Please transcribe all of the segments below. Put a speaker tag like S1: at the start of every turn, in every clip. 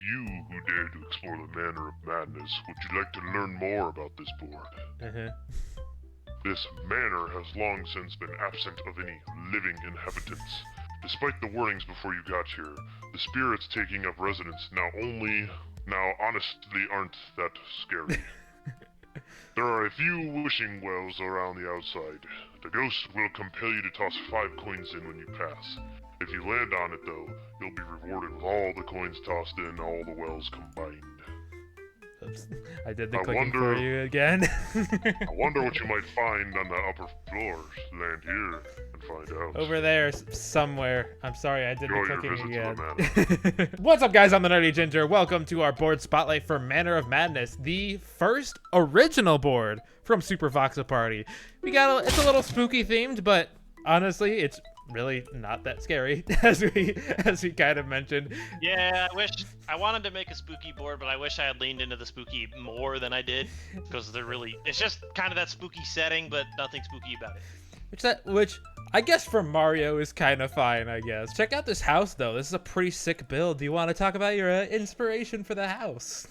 S1: You who dare to explore the Manor of Madness, would you like to learn more about this board? This manor has long since been absent of any living inhabitants. Despite the warnings before you got here, the spirits taking up residence now honestly aren't that scary. There are a few wishing wells around the outside. The ghost will compel you to toss 5 coins in when you pass. If you land on it though, you'll be rewarded with all the coins tossed in all the wells combined.
S2: Oops. I did the clicking for you again.
S1: I wonder what you might find on the upper floors. Land here and find out.
S2: Over there somewhere. I'm sorry, I did
S1: Enjoy
S2: the clicking
S1: your visit
S2: again. What's up, guys? I'm the Nerdy Ginger. Welcome to our board spotlight for Manor of Madness, the first original board from Super Voxel Party. It's a little spooky themed, but honestly, it's really not that scary, as we kind of mentioned.
S3: Yeah, I wanted to make a spooky board, but I wish I had leaned into the spooky more than I did, because it's just kind of that spooky setting, but nothing spooky about it.
S2: Which I guess for Mario is kind of fine, I guess. Check out this house, though. This is a pretty sick build. Do you want to talk about your inspiration for the house?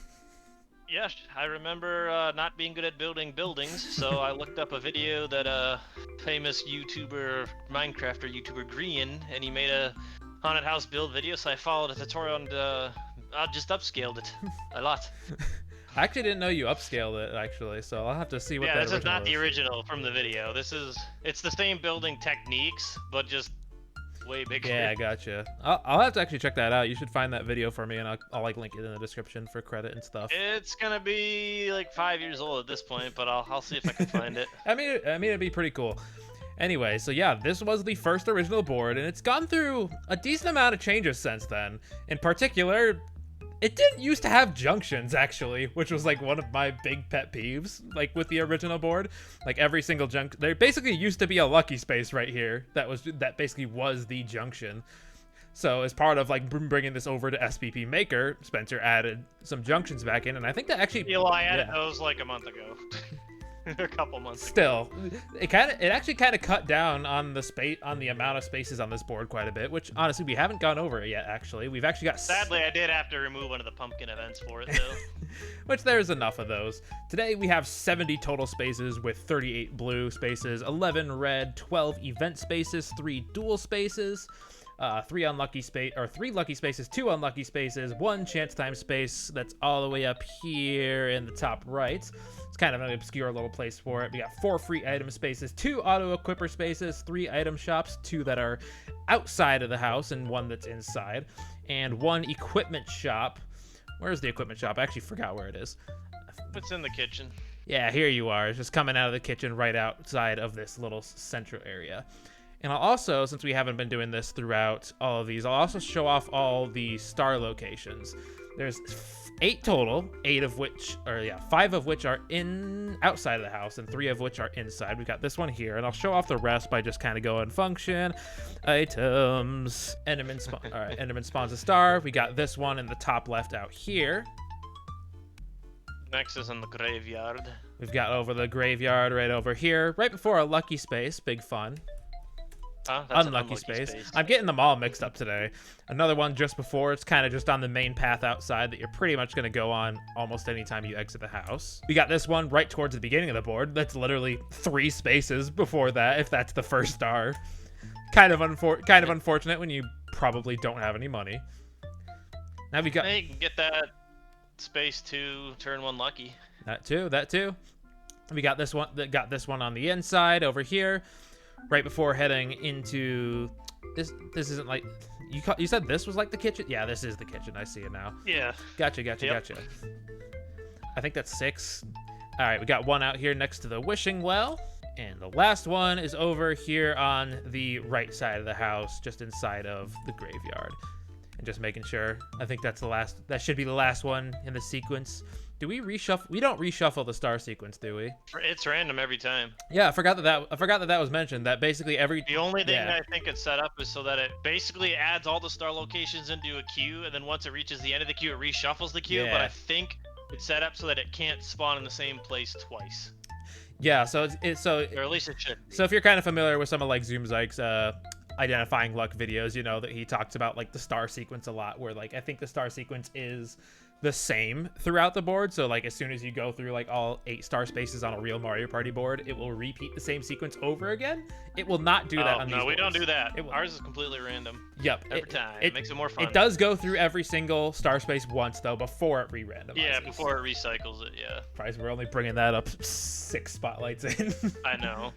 S3: Yes, I remember not being good at building buildings, so I looked up a video that famous YouTuber, Minecrafter YouTuber Green, and he made a haunted house build video, so I followed a tutorial and I just upscaled it a lot.
S2: I actually didn't know you upscaled it, actually, so I'll have to see what that original is.
S3: Yeah, this is not the original from the video. It's the same building techniques, but just way bigger.
S2: Yeah, gotcha. I'll have to actually check that out. You should find that video for me, and I'll like link it in the description for credit and stuff.
S3: It's gonna be like 5 years old at this point, but I'll see if I can find it.
S2: I mean, it'd be pretty cool. Anyway, so yeah, this was the first original board, and it's gone through a decent amount of changes since then. In particular, it didn't used to have junctions, actually, which was like one of my big pet peeves, like with the original board. Like every single there basically used to be a lucky space right here that basically was the junction. So as part of like bringing this over to SVP Maker, Spencer added some junctions back in, and I think that actually...
S3: Yeah, well, I added those like a month ago. A couple months
S2: ago. It actually kind of cut down on the amount of spaces on this board quite a bit, which honestly we haven't gone over it yet. Actually, we've actually got.
S3: Sadly, I did have to remove one of the pumpkin events for it though.
S2: Which there's enough of those. Today we have 70 total spaces with 38 blue spaces, 11 red, 12 event spaces, 3 dual spaces. 3 lucky spaces, 2 unlucky spaces, 1 chance time space that's all the way up here in the top right. It's kind of an obscure little place for it. We got 4 free item spaces, 2 auto equipper spaces, 3 item shops, 2 that are outside of the house and 1 that's inside, and 1 equipment shop. Where's the equipment shop? I actually forgot where it is.
S3: It's in the kitchen.
S2: Yeah, here you are. It's just coming out of the kitchen right outside of this little central area. And I'll also, since we haven't been doing this throughout all of these, I'll also show off all the star locations. There's 8 total, 5 of which are outside of the house, and 3 of which are inside. We've got this one here, and I'll show off the rest by just kind of going function, items, Enderman spawns a star. We got this one in the top left out here.
S3: Next is in the graveyard.
S2: We've got over the graveyard right over here, right before a lucky space, big fun.
S3: That's
S2: unlucky space. I'm getting them all mixed up today. Another one just before, it's kind of just on the main path outside that you're pretty much going to go on almost any time you exit the house. We got this one right towards the beginning of the board. That's literally 3 spaces before that, if that's the first star. Kind of unfortunate when you probably don't have any money. Now we got...
S3: Hey, you can get that space to turn 1 lucky.
S2: That too. We got this one on the inside over here. Right before heading into this isn't like you said this was like the kitchen. Yeah, this is the kitchen. I see it now.
S3: Yeah.
S2: Gotcha. I think that's 6. All right, we got 1 out here next to the wishing well, and the last one is over here on the right side of the house, just inside of the graveyard. And just making sure. I think that's the last. That should be the last one in the sequence. Do we reshuffle? We don't reshuffle the star sequence, do we?
S3: It's random every time.
S2: Yeah, I forgot that was mentioned. That basically
S3: The only thing I think it's set up is so that it basically adds all the star locations into a queue, and then once it reaches the end of the queue, it reshuffles the queue. Yeah. But I think it's set up so that it can't spawn in the same place twice.
S2: Yeah, so
S3: or at least it should be.
S2: So if you're kind of familiar with some of like Zoom Zyke's identifying luck videos, you know, that he talks about like the star sequence a lot, where like I think the star sequence is the same throughout the board. So like as soon as you go through like all 8 star spaces on a real Mario Party board, it will repeat the same sequence over again. It will not do that on these
S3: No, we
S2: boards.
S3: don't do that. Ours is completely random.
S2: Yep.
S3: Every time. It makes it more fun.
S2: It does go through every single star space once though before it re-randomizes.
S3: Yeah, before it recycles it, yeah.
S2: Surprised we're only bringing that up 6 spotlights in.
S3: I know.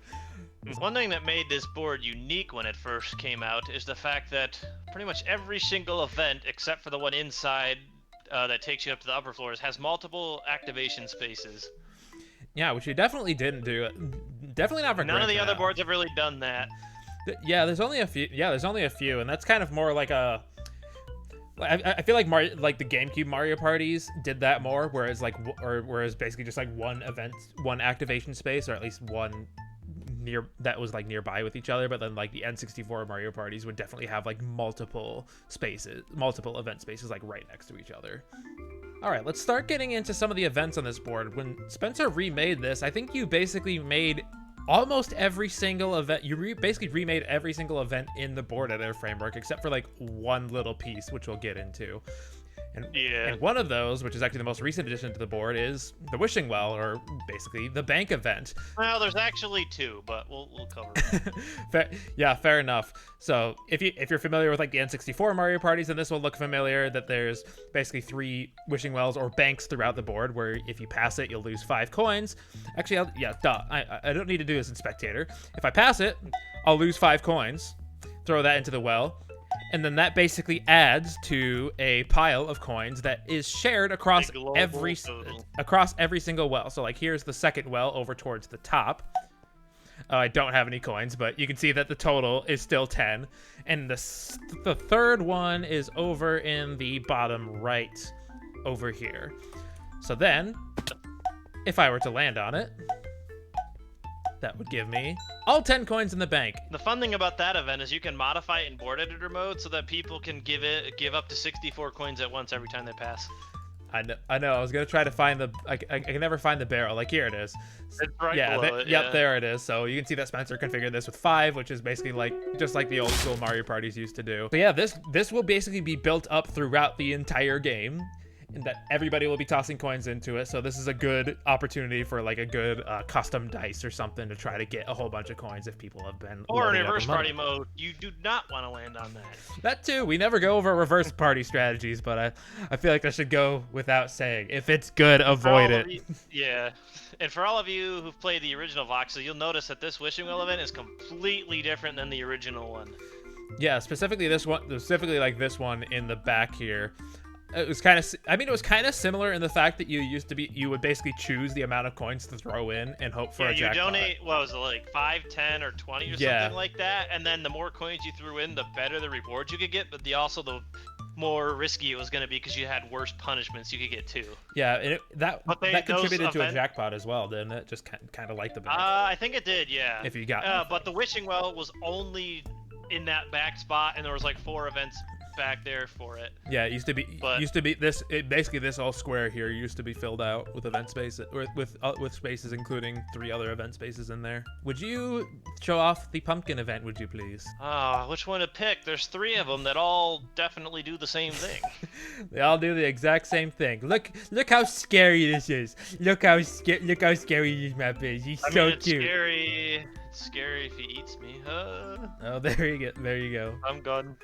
S3: One thing that made this board unique when it first came out is the fact that pretty much every single event, except for the one inside that takes you up to the upper floors, has multiple activation spaces.
S2: Yeah, which you definitely didn't do. Definitely not for
S3: None of the other boards have really done that.
S2: Yeah, there's only a few. Yeah, there's only a few, and that's kind of more like a. I feel like like the GameCube Mario parties did that more, whereas whereas basically just like one event, one activation space, or at least one that was like nearby with each other. But then like the N64 Mario parties would definitely have like multiple event spaces like right next to each other. All right, let's start getting into some of the events on this board. When Spencer remade this, I think you basically made almost every single event. You basically remade every single event in the board editor framework, except for like one little piece, which we'll get into. And one of those, which is actually the most recent addition to the board, is the Wishing Well, or basically the bank event.
S3: Well, there's actually 2, but we'll cover it.
S2: Fair enough. So if you're familiar with like the N64 Mario parties, then this will look familiar. That there's basically 3 Wishing Wells or banks throughout the board, where if you pass it, you'll lose 5 coins. Actually, I don't need to do this in Spectator. If I pass it, I'll lose 5 coins. Throw that into the well. And then that basically adds to a pile of coins that is shared across every single well. So like here's the second well over towards the top. I don't have any coins, but you can see that the total is still 10. And the third one is over in the bottom right over here. So then, if I were to land on it, that would give me all 10 coins in the bank.
S3: The fun thing about that event is you can modify it in board editor mode so that people can give up to 64 coins at once every time they pass.
S2: I know. I was gonna try to find I can never find the barrel. Like here it is.
S3: It's right below it.
S2: Yep, there it is. So you can see that Spencer configured this with 5, which is basically just like the old school Mario parties used to do. So yeah, this will basically be built up throughout the entire game, and that everybody will be tossing coins into it. So this is a good opportunity for like a good custom dice or something to try to get a whole bunch of coins if people have been.
S3: Or in reverse party mode, you do not want to land on that.
S2: That too. We never go over reverse party strategies, but I feel like that should go without saying. If it's good, avoid it.
S3: Yeah. And for all of you who've played the original Voxel, you'll notice that this Wishing Well event is completely different than the original one.
S2: Yeah, specifically like this one in the back here. It was kind of similar in the fact that you would basically choose the amount of coins to throw in and hope for a jackpot.
S3: You donate, what was it, like 5, 10, or 20 or something like that, and then the more coins you threw in, the better the rewards you could get, but the more risky it was going to be because you had worse punishments you could get too.
S2: Yeah, and that contributed to a jackpot as well, didn't it? Just kind of like the back.
S3: I think it did, yeah.
S2: If you got
S3: but the Wishing Well was only in that back spot, and there was like 4 events back there for it.
S2: Yeah, it used to be basically this all square here used to be filled out with event spaces, or with spaces including 3 other event spaces in there. Would you show off the pumpkin event, would you please?
S3: Which one to pick? There's 3 of them that all definitely do the same thing.
S2: They all do the exact same thing. Look how scary this is. Look how scary this map is. He's so cute.
S3: It's scary if he eats me.
S2: Oh, there you go.
S3: I'm gone.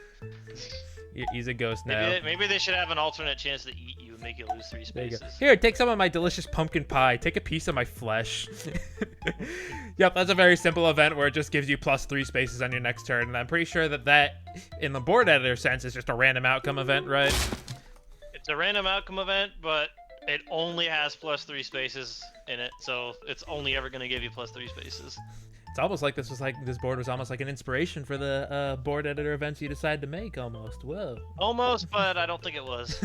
S2: He's a ghost now.
S3: Maybe they should have an alternate chance to eat you and make you lose 3 spaces.
S2: Here, take some of my delicious pumpkin pie. Take a piece of my flesh. Yep, that's a very simple event where it just gives you plus 3 spaces on your next turn. And I'm pretty sure that in the board editor sense, is just a random outcome event, right?
S3: It's a random outcome event, but it only has plus 3 spaces in it. So it's only ever going to give you plus 3 spaces.
S2: It's almost like this board was almost like an inspiration for the board editor events you decided to make, almost. Whoa.
S3: Almost, but I don't think it was.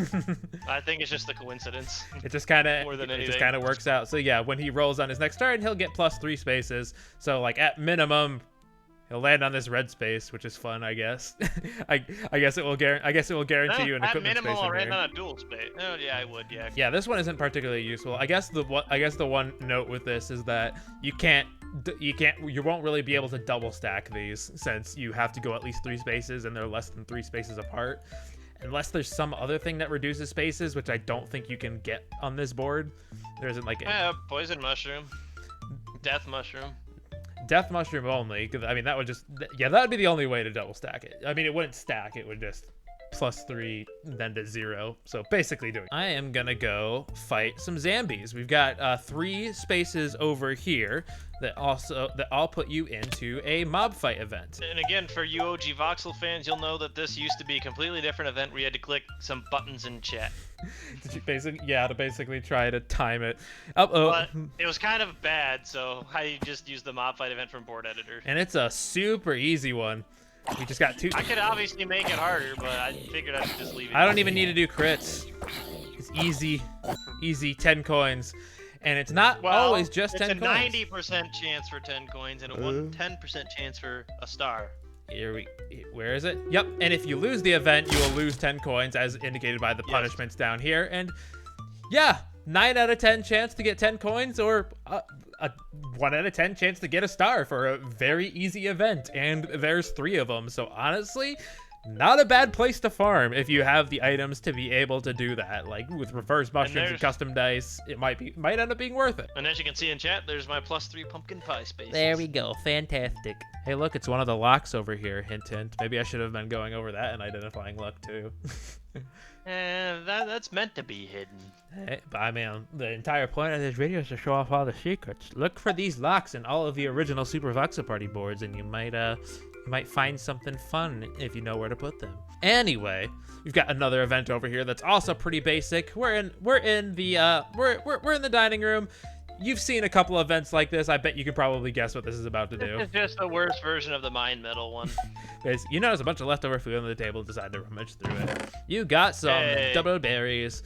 S3: I think it's just a coincidence.
S2: It just kind of works out. So yeah, when he rolls on his next turn, he'll get plus 3 spaces. So like at minimum, he'll land on this red space, which is fun, I guess. I guess it will guarantee you an equipment space. At minimum, I'll land
S3: on a dual space. Oh yeah, I would. Yeah.
S2: Yeah, this one isn't particularly useful. I guess the one note with this is that you can't you won't really be able to double stack these since you have to go at least 3 spaces and they're less than 3 spaces apart. Unless there's some other thing that reduces spaces, which I don't think you can get on this board. There isn't like
S3: poison mushroom, death mushroom.
S2: Death mushroom only, because I mean that would just that would be the only way to double stack it. I mean it wouldn't stack, it would just +3 then to 0. So basically doing. I am gonna go fight some zombies. We've got 3 spaces over here that all put you into a mob fight event.
S3: And again, for you OG Voxel fans, you'll know that this used to be a completely different event where you had to click some buttons in chat.
S2: Did you basically try to time it?
S3: But it was kind of bad, so I just used the mob fight event from board editor.
S2: And it's a super easy one. We just got 2.
S3: I could obviously make it harder, but I figured I should just leave it.
S2: I don't even need to do crits. It's easy 10 coins. And it's not always just 10 coins.
S3: It's a 90% chance for 10 coins and a 10% chance for a star.
S2: Where is it? Yep. And if you lose the event, you will lose 10 coins as indicated by the punishments down here. And yeah, 9 out of 10 chance to get 10 coins or a 1 out of 10 chance to get a star for a very easy event. And there's 3 of them. So honestly, not a bad place to farm if you have the items to be able to do that. Like with reverse mushrooms and custom dice, it might end up being worth it.
S3: And as you can see in chat, there's my +3 pumpkin pie spaces.
S2: There we go. Fantastic. Hey, look, it's one of the locks over here. Hint, hint. Maybe I should have been going over that and identifying luck too.
S3: And that's meant to be hidden.
S2: Hey, but I mean, the entire point of this video is to show off all the secrets. Look for these locks in all of the original Super Voxel Party boards, and you might find something fun if you know where to put them. Anyway, we've got another event over here that's also pretty basic. We're in the dining room. You've seen a couple events like this. I bet you can probably guess what this is about to do.
S3: This is just the worst version of the mind metal one.
S2: You notice a bunch of leftover food on the table, decide to rummage through it. You got some double berries.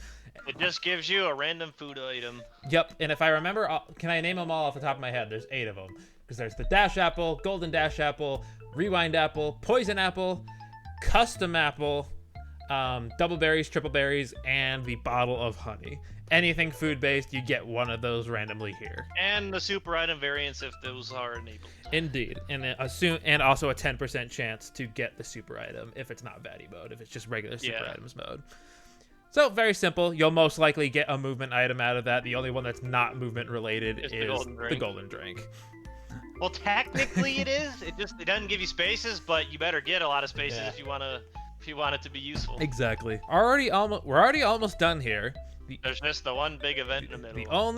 S3: It just gives you a random food item.
S2: Yep, and if I remember, can I name them all off the top of my head? There's 8 of them. Because there's the dash apple, golden dash apple, rewind apple, poison apple, custom apple, double berries, triple berries, and the bottle of honey. Anything food-based, you get one of those randomly here.
S3: And the super item variants if those are enabled.
S2: Indeed, and also a 10% chance to get the super item if it's not Vatty mode, if it's just regular super items mode. So very simple. You'll most likely get a movement item out of that. The only one that's not movement related is the golden drink.
S3: Well, technically it is. It doesn't give you spaces, but you better get a lot of spaces if you want it to be useful.
S2: Exactly. We're already almost done here.
S3: There's just the one big event in the middle.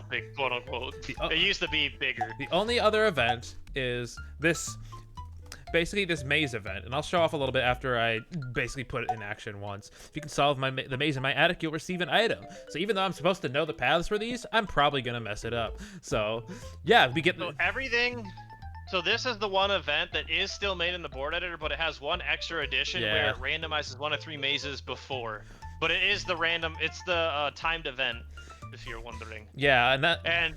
S3: Big quote unquote. It used to be bigger.
S2: The only other event is this maze event, and I'll show off a little bit after I basically put it in action once. If you can solve the maze in my attic, you'll receive an item. So even though I'm supposed to know the paths for these, I'm probably gonna mess it up. So yeah, we get
S3: everything. So this is the one event that is still made in the board editor, but it has one extra addition where it randomizes 1 of 3 mazes before. But it is it's the timed event, if you're wondering.
S2: Yeah, and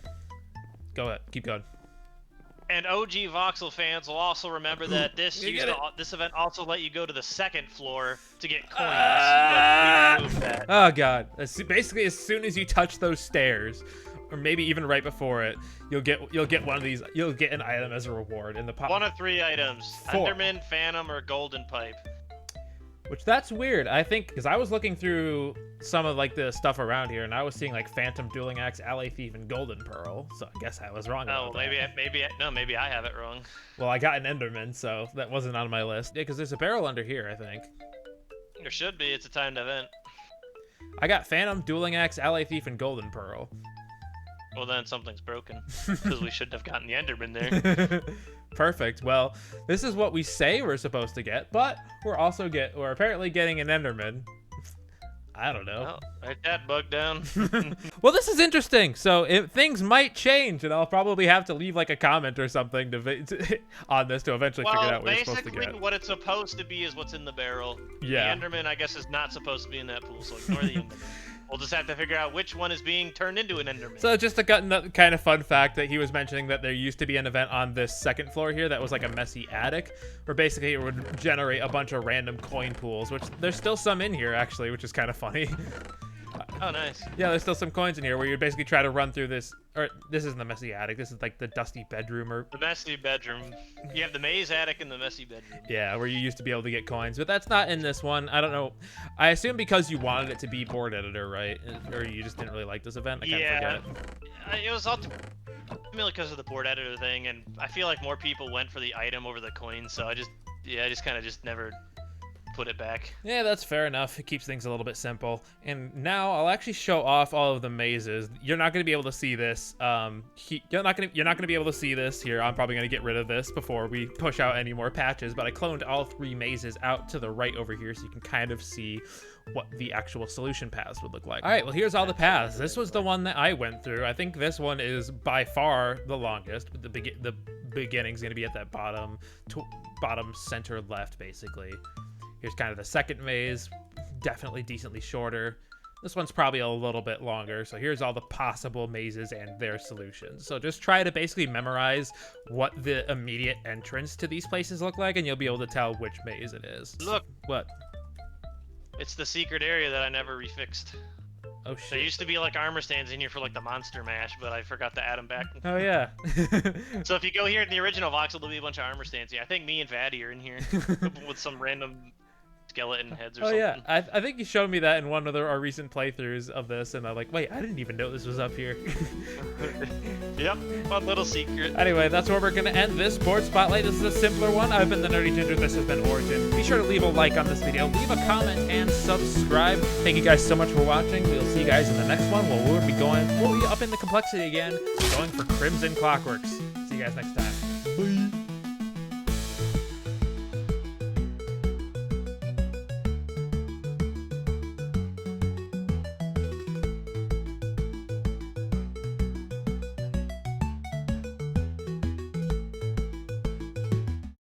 S2: go ahead, keep going.
S3: And OG Voxel fans will also remember that this event also let you go to the 2nd floor to get coins.
S2: Oh god! Basically, as soon as you touch those stairs, or maybe even right before it, you'll get one of these. You'll get an item as a reward in the pot.
S3: 1 of 3 items:
S2: 4.
S3: Enderman, Phantom, or Golden Pipe.
S2: Which that's weird. I think because I was looking through some of like the stuff around here, and I was seeing like Phantom, Dueling Axe, Alley Thief, and Golden Pearl. So I guess I was wrong.
S3: Maybe I have it wrong.
S2: Well, I got an Enderman, so that wasn't on my list. Yeah, because there's a barrel under here, I think.
S3: There should be. It's a timed event.
S2: I got Phantom, Dueling Axe, Alley Thief, and Golden Pearl.
S3: Well, then something's broken because we shouldn't have gotten the Enderman there.
S2: Perfect. Well, this is what we say we're supposed to get, but we're apparently getting an Enderman. I don't know.
S3: Oh, write that bug down.
S2: Well, this is interesting. So things might change, and I'll probably have to leave like a comment or something on this to eventually figure out what you're supposed to get.
S3: Basically, what it's supposed to be is what's in the barrel.
S2: Yeah.
S3: The Enderman, I guess, is not supposed to be in that pool, so ignore the Enderman. We'll just have to figure out which one is being turned into an Enderman.
S2: So just a kind of fun fact that he was mentioning that there used to be an event on this 2nd floor here that was like a messy attic, where basically it would generate a bunch of random coin pools, which there's still some in here actually, which is kind of funny.
S3: Oh, nice.
S2: Yeah, there's still some coins in here where you basically try to run through this or this isn't the messy attic. This is like the dusty bedroom or
S3: the messy bedroom. You have the maze attic and the messy bedroom.
S2: Yeah, where you used to be able to get coins, but that's not in this one. I don't know. I assume because you wanted it to be board editor, right? Or you just didn't really like this event. I kind of forget.
S3: It was ultimately because of the board editor thing, and I feel like more people went for the item over the coin, so I just kind of never put it back.
S2: Yeah, that's fair enough. It keeps things a little bit simple. And now I'll actually show off all of the mazes. You're not going to be able to see this. You're not going to be able to see this here. I'm probably going to get rid of this before we push out any more patches, but I cloned all 3 mazes out to the right over here so you can kind of see what the actual solution paths would look like. All right, well, here's all the paths. This was the one that I went through. I think this one is by far the longest, but the beginning's going to be at that bottom center left, basically. Here's kind of the second maze, definitely decently shorter. This one's probably a little bit longer, so here's all the possible mazes and their solutions. So just try to basically memorize what the immediate entrance to these places look like, and you'll be able to tell which maze it is.
S3: Look!
S2: What?
S3: It's the secret area that I never refixed.
S2: Oh, shit.
S3: There used to be, like, armor stands in here for, like, the monster mash, but I forgot to add them back.
S2: Oh, yeah.
S3: So if you go here in the original voxel, there'll be a bunch of armor stands. Yeah, I think me and Vaddy are in here with some random skeleton heads or something.
S2: Oh, yeah. I think you showed me that in one of our recent playthroughs of this, and I'm like, wait, I didn't even know this was up here.
S3: Yep, fun little secret.
S2: Anyway, that's where we're going to end this board spotlight. This is a simpler one. I've been the Nerdy Ginger. This has been Origin. Be sure to leave a like on this video, leave a comment, and subscribe. Thank you guys so much for watching. We'll see you guys in the next one where we'll be up in the complexity again, going for Crimson Clockworks. See you guys next time.